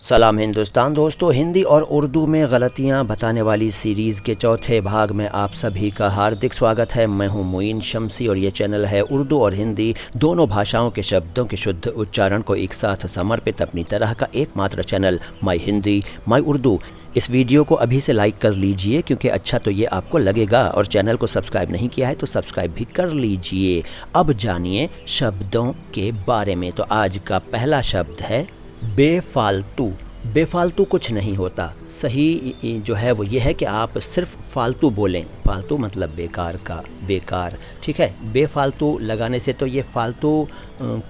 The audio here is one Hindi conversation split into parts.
सलाम हिंदुस्तान दोस्तों, हिंदी और उर्दू में गलतियां बताने वाली सीरीज़ के चौथे भाग में आप सभी का हार्दिक स्वागत है। मैं हूं मुईन शम्सी और ये चैनल है उर्दू और हिंदी दोनों भाषाओं के शब्दों के शुद्ध उच्चारण को एक साथ समर्पित अपनी तरह का एकमात्र चैनल माई हिंदी माई उर्दू। इस वीडियो को अभी से लाइक कर लीजिए क्योंकि अच्छा तो ये आपको लगेगा, और चैनल को सब्सक्राइब नहीं किया है तो सब्सक्राइब भी कर लीजिए। अब जानिए शब्दों के बारे में। तो आज का पहला शब्द है बेफालतू। बेफालतू कुछ नहीं होता। सही जो है वो ये है कि आप सिर्फ फालतू बोलें। फालतू मतलब बेकार का, बेकार, ठीक है। बेफालतू लगाने से तो ये फालतू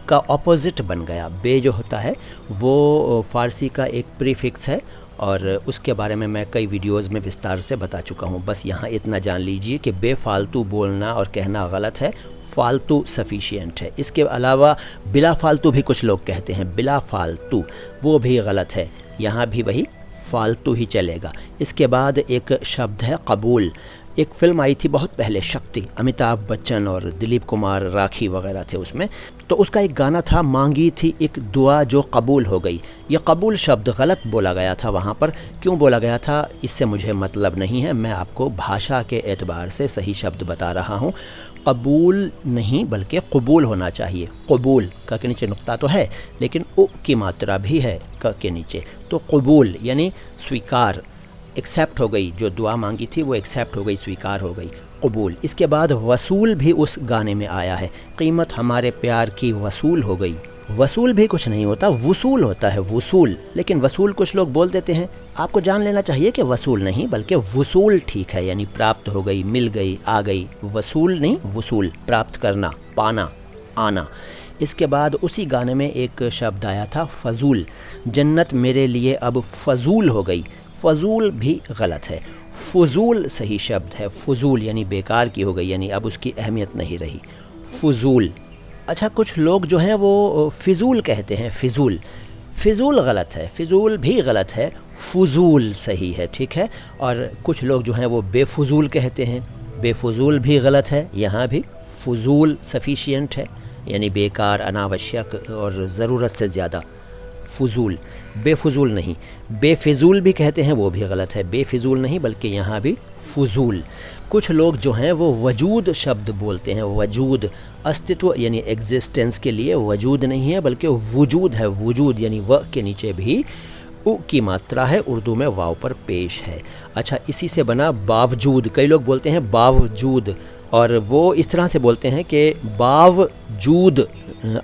का ऑपोजिट बन गया। बे जो होता है वो फ़ारसी का एक प्रीफिक्स है और उसके बारे में मैं कई वीडियोस में विस्तार से बता चुका हूँ। बस यहाँ इतना जान लीजिए कि बेफालतू बोलना और कहना गलत है, फालतू सफिशिएंट है। इसके अलावा बिला फालतू भी कुछ लोग कहते हैं, बिला फालतू, वो भी गलत है। यहाँ भी वही फालतू ही चलेगा। इसके बाद एक शब्द है कबूल। एक फ़िल्म आई थी बहुत पहले, शक्ति, अमिताभ बच्चन और दिलीप कुमार, राखी वगैरह थे उसमें। तो उसका एक गाना था, मांगी थी एक दुआ जो कबूल हो गई। ये कबूल शब्द गलत बोला गया था वहाँ पर। क्यों बोला गया था इससे मुझे मतलब नहीं है, मैं आपको भाषा के एतबार से सही शब्द बता रहा हूँ। कबूल नहीं बल्कि कबूल होना चाहिए। कबूल का के नीचे नुक्ता तो है लेकिन उ की मात्रा भी है क के नीचे। तो कबूल यानी स्वीकार, एक्सेप्ट हो गई। जो दुआ मांगी थी वो एक्सेप्ट हो गई, स्वीकार हो गई, कबूल। इसके बाद वसूल भी उस गाने में आया है। कीमत हमारे प्यार की वसूल हो गई। वसूल भी कुछ नहीं होता, वसूल होता है, वसूल। लेकिन वसूल कुछ लोग बोल देते हैं। आपको जान लेना चाहिए कि वसूल नहीं बल्कि वसूल ठीक है, यानी प्राप्त हो गई, मिल गई, आ गई। वसूल नहीं, वसूल, प्राप्त करना, पाना, आना। इसके बाद उसी गाने में एक शब्द आया था फजूल। जन्नत मेरे लिए अब फजूल हो गई। फजूल भी गलत है, फजूल सही शब्द है। फजूल यानी बेकार की हो गई, यानी अब उसकी अहमियत नहीं रही। फजूल। अच्छा, कुछ लोग जो हैं वो फ़िज़ूल कहते हैं, फ़िज़ूल। फ़िज़ूल गलत है, फ़िज़ूल भी गलत है, फ़ुज़ूल सही है, ठीक है। और कुछ लोग जो हैं वो बेफुज़ूल कहते हैं। बेफुज़ूल भी गलत है, यहाँ भी फ़ुज़ूल सफिशिएंट है, यानी बेकार, अनावश्यक और ज़रूरत से ज़्यादा। फ़ुज़ूल, बेफुज़ूल नहीं। बेफिज़ूल भी कहते हैं, वो भी गलत है। बेफिज़ूल नहीं बल्कि यहाँ भी फ़ुज़ूल। कुछ लोग जो हैं वो वजूद शब्द बोलते हैं। वजूद, अस्तित्व यानी एग्जिस्टेंस के लिए वजूद नहीं है बल्कि वजूद है। वजूद यानी व के नीचे भी उ की मात्रा है, उर्दू में वाव पर पेश है। अच्छा, इसी से बना बावजूद। कई लोग बोलते हैं बावजूद, और वो इस तरह से बोलते हैं कि बावजूद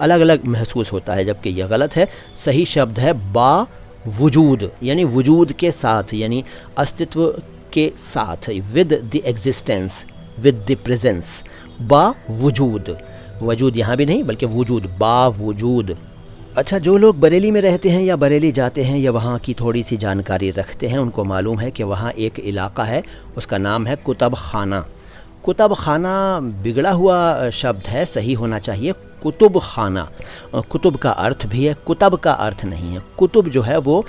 अलग अलग महसूस होता है, जबकि यह गलत है। सही शब्द है बावजूद, यानी वजूद के साथ, यानी अस्तित्व के साथ, with the existence, with the presence. बावजूद, वजूद यहाँ भी नहीं बल्कि वजूद, बावजूद। अच्छा, जो लोग बरेली में रहते हैं या बरेली जाते हैं या वहाँ की थोड़ी सी जानकारी रखते हैं, उनको मालूम है कि वहाँ एक इलाका है, उसका नाम है कुतब खाना। कुतब खाना बिगड़ा हुआ शब्द है, सही होना चाहिए कुतुब खाना। कुतुब का अर्थ भी है, कुतब का अर्थ नहीं है। कुतुब जो है वो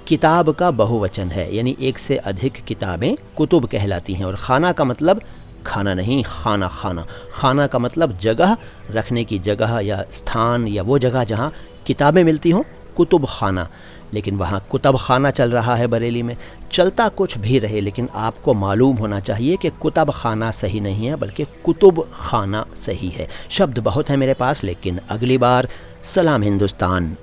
किताब का बहुवचन है, यानी एक से अधिक किताबें कुतुब कहलाती हैं। और खाना का मतलब खाना नहीं, खाना, खाना। खाना का मतलब जगह, रखने की जगह या स्थान, या वो जगह जहाँ किताबें मिलती हों, कुतुब खाना। लेकिन वहाँ कुतब खाना चल रहा है बरेली में। चलता कुछ भी रहे लेकिन आपको मालूम होना चाहिए कि कुतब खाना सही नहीं है बल्कि कुतुब खाना सही है। शब्द बहुत है मेरे पास, लेकिन अगली बार। सलाम हिंदुस्तान।